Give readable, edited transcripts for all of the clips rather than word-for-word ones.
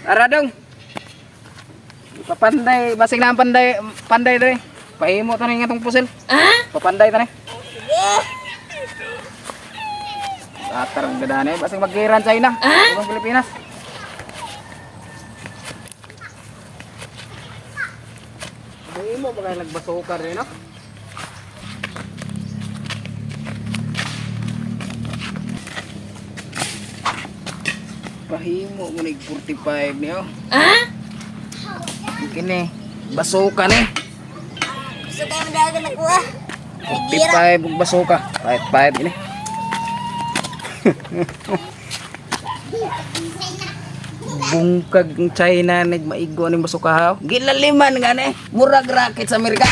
Aradong. Papanday, basig na ang panday dre. Pahimo ta ni nga tong pusil. Papanday ta ni. Atar ang gadaan basig magkiran China. Ibang Pilipinas. Pahimo ba kay nagbasokar rin no? Pahimo mo nig 45 niyo. Kini basuka ni. Gusto kayo madagan nakuha. 45 ug basuka. Pahit ini. Bungkag ng China nagmaigo ning basuka ha. Gilaliman nga ni. Murag rocket sa Amerika.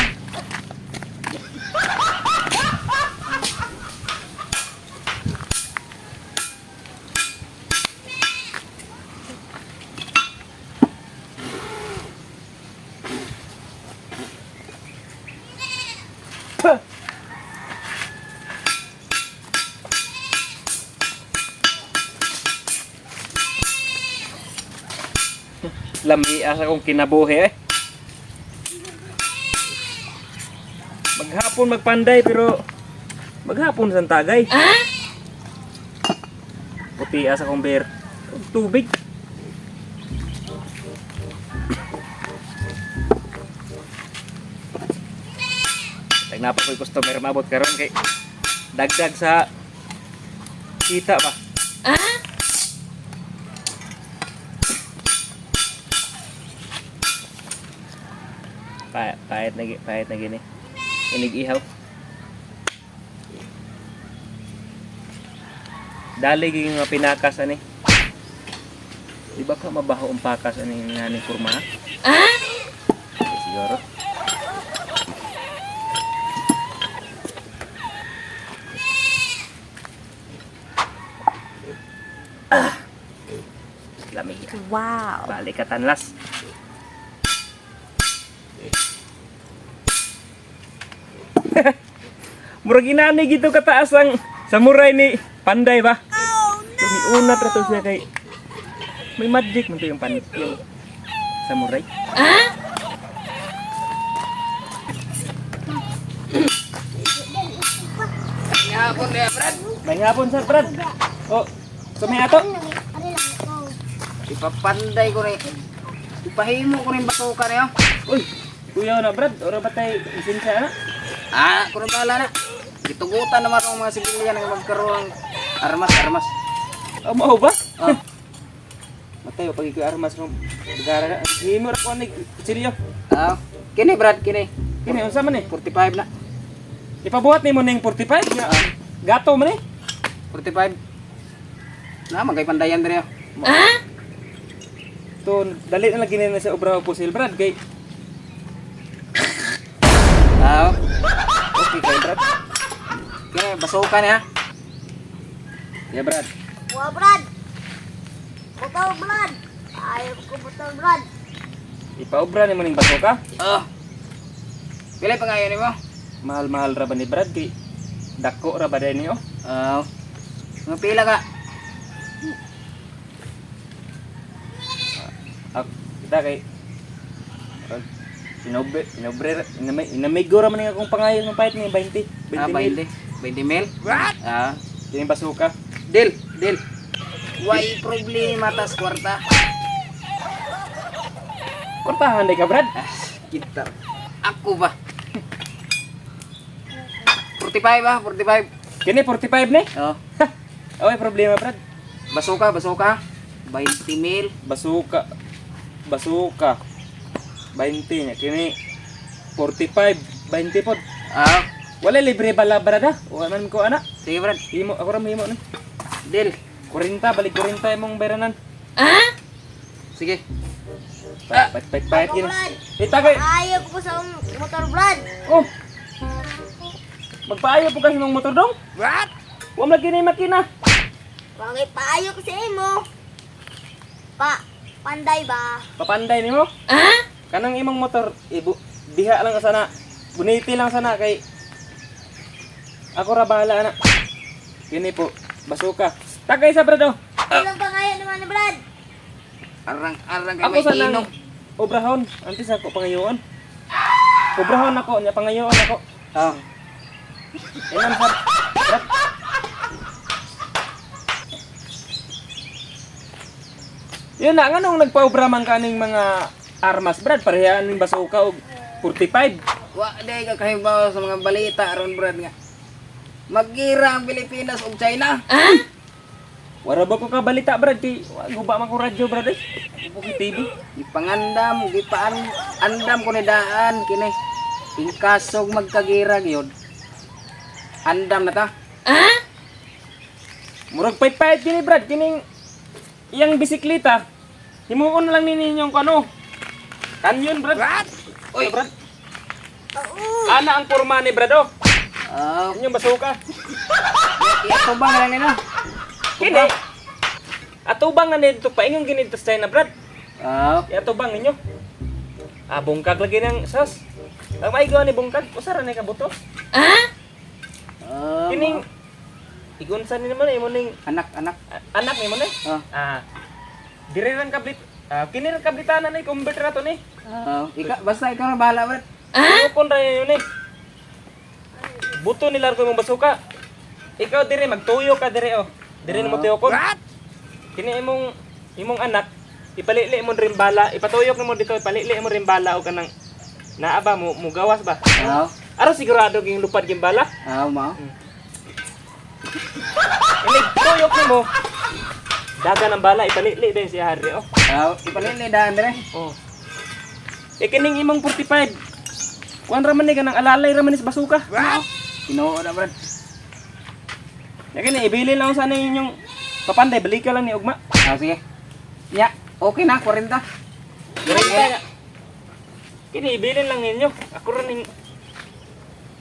Lami asa kong kinabuhi Maghapon magpanday pero maghapon sa tagay. Puti asa kong beer. Tubig. Tagnapa ko'y customer mabot karon kay dagdag sa kita ba? Pahit na gini. Inig-ihaw. Dali gini nga pinakas ani. Di ba ka mabaho ang pakas ani nga ni kurma? Siguro. Lamig. Wow. Balik ka tanlas. Murag inani gito kataas ang samurai ni Panday ba? Oh no. Umiunat ra to siya kay may magic man to yung yung samurai. Ngapon dia, Brad. May ngapon sa Brad. Oh, sumay ato. Ipapanday ko rin. Ipahimo ko rin basuka niyo. Uy, kuya na Brad, ora ba tay lisensiya na? Kuno pala na. Gitugutan naman ang mga sibilyan nga magkaroon armas. Mao ba? Matay pag ikaw armas ng negara na. Himo ra ko nig silyo. Kini Brad, kini. Kini unsa man ni? 45 na. Ipabuhat nimo ning 45 nga. Gato man ni. 45. Na magay pandayan diri. To dali na lagi na sa obra pusil Brad kay. Okay kay Brad. Kaya basuka niya. Ya Brad. Wah Brad. Butaw Brad. Ayaw ko butaw Brad. Ipaobra ni mo ning basuka? Pila pa ngayon mo? Mahal-mahal ra ba ni Brad kay dako ra ba din niyo? Nga pila ka? Kita kay inamigura man nga akong pangayon ng pahit ni 20 mil. 20 mil? What? Yung basuka. Deal. Why problema tas kwarta? Kwartahan day ka Brad? Kita. Ako ba? 45 ba? 45. Kini 45 ni? Ay problema Brad. Basuka. 20 mil. Basuka. 20 nya kini 45 20 pod. Wala libre bala brada. Wa man ko ana. Sige Brad. Himo ako ra mahimo ni. Deal. 40 balik 40 imong bayranan. Sige. Pahit gini. Itagay. Ayaw ko sa motor Brad. Magpaayo po kasi ng motor dong. What? Wa man gini makina. Bagay paayo ko sa imo. Panday ba? Papanday nimo? Kanang imong motor diha lang sana. Buniti lang sana kay ako ra bahala na. Kini po, basuka. Tagay sa brado. Ilang pa kaya naman ni Brad? Arang kay Ako may sa ino. nang obrahon, antes ako pangayoon. Obrahon ako, nya pangayoon ako. Oh. Ilan sa Brad? Yun na, nganong nagpa-obraman ka ning mga armas, Brad? Parehaan ning basuka og 45. Wa day ka kahibaw sa mga balita aron brad nga. Magira ang Pilipinas ug China. Wala ba ko kabalita, Brad? Kay guba man ko radyo, Brad. Ako ko TV. Gipangandam, andam ko ni daan kini. Ingkasog magkagira gyud. Andam na ta. Murag pait-pait kini, Brad. Kining iyang bisikleta. Himuon lang ninyong kano. Kanyon, Brad. Oy, Brad. Ana ang porma ni Brad, oh. Oh, Inyong basuka. ito ba nga lang nino? Kini. Atubang nga nito pa inyong ginito sa China, Brad. Oh, Atubang ninyo. Bungkag lagi ng sas. Ang maigaw ni bungkag, usara na kabuto. oh. Kining igunsan ni naman imo ning Anak. anak ni mo ni. Oh. Dire lang kablit. Kini lang kablitanan ni convert ra to ni. Oh, basta ikaw na bahala brad. Kon ra yun ni. Buto ni largo imong basuka. Ikaw dire magtuyo ka dire oh. Dire mo tuyo kon. Kini imong anak ipalili mo rin bala, ipatuyok mo dito, ipalili mo rin bala o kanang naa ba mo gawas ba? Oh, Aro sigurado ging lupad ging bala. oh mo. Ini tuyok mo. Daga ng bala ipalili din si Harry oh. Oh, ipalili daan dire. Oh. Kining imong 45. Kuan ra man ni kanang alalay ra man ni sa basuka. Kinuha na brad. Kini ibili lang sa inyong papanday, balik ka lang ni ugma. Oh, sige. Ya, okay na 40. Kaya kini ibili lang ninyo.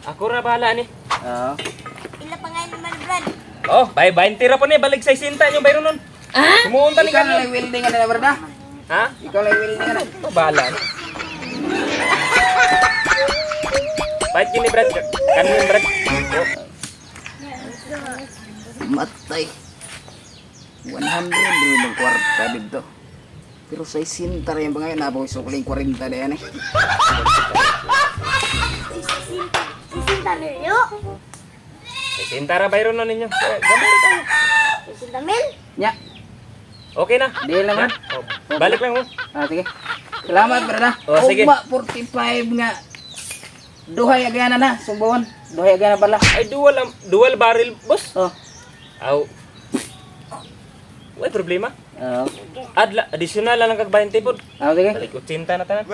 Ako ra bahala ni. Oh. Ila pa nga naman, Brad. Oh, bye 20 ra po ni balik sa isinta nyo bayron nun. Sumuunta ni Ikaw na kanyo. lang welding na brad. Ah. Ha? Ikaw lang welding na. Oh, bahala. Bait kini Brad. Kanin Brad. Oh. Matay. 100 dulu ng kwarta dito. Pero sa isinta rin ba ngayon, nabang isukling 40 na yan eh. Sisinta ninyo? Isinta ra bayron nun ninyo. Gamay tayo. Sisinta mil? Nya, Okay na. deal naman. Oh, balik lang mo. Ah, sige. Salamat, brada. Oh, sige. Ugma, 45 nga. Duhay agana na, sumbawon. Duhay agana pala. Ay dual barrel boss. Oh. Aw. Way problema. Oh. Additional lang kag 20 pod. Ah, sige. Balik 80 na tanan.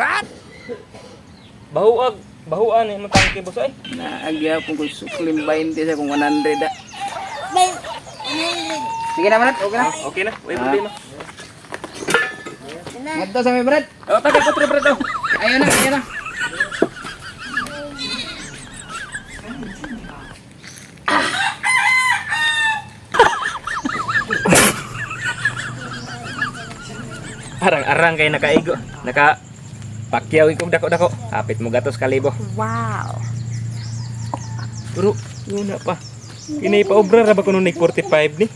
Bahuan ni mo tangke boss ay. Naagya po kung sukling 20 sa kung 100 ah. May 100. Sige na, brad. Okay na. Okay na, way problema. Na. Ngadto sa may brad. Oh, tagal ko Brad daw. Ayun na. Arang-arang kay nakaigo. Pakyaw ikog dako-dako. Hapit mo gatos kalibo. Wow. Pero una pa. Kini pa obra ra ba kuno nig 45 ni?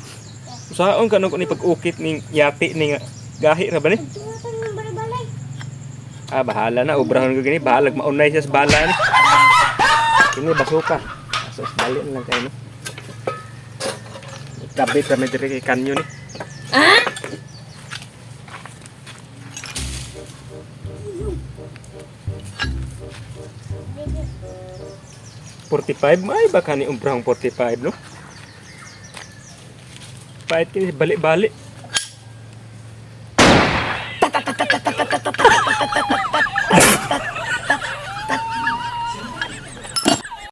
Usaon ka ni pag-ukit ning yati ni nga gahi ra ba ni? Bahala na obrahon ko gini, bahalag maunay siya sa bala ni. Kini basuka. Asos bali na lang kayo no. Kabit ra medyo kay kanyo ni. 45 ay baka ni umbrang 45 no. Pahit kini balik-balik.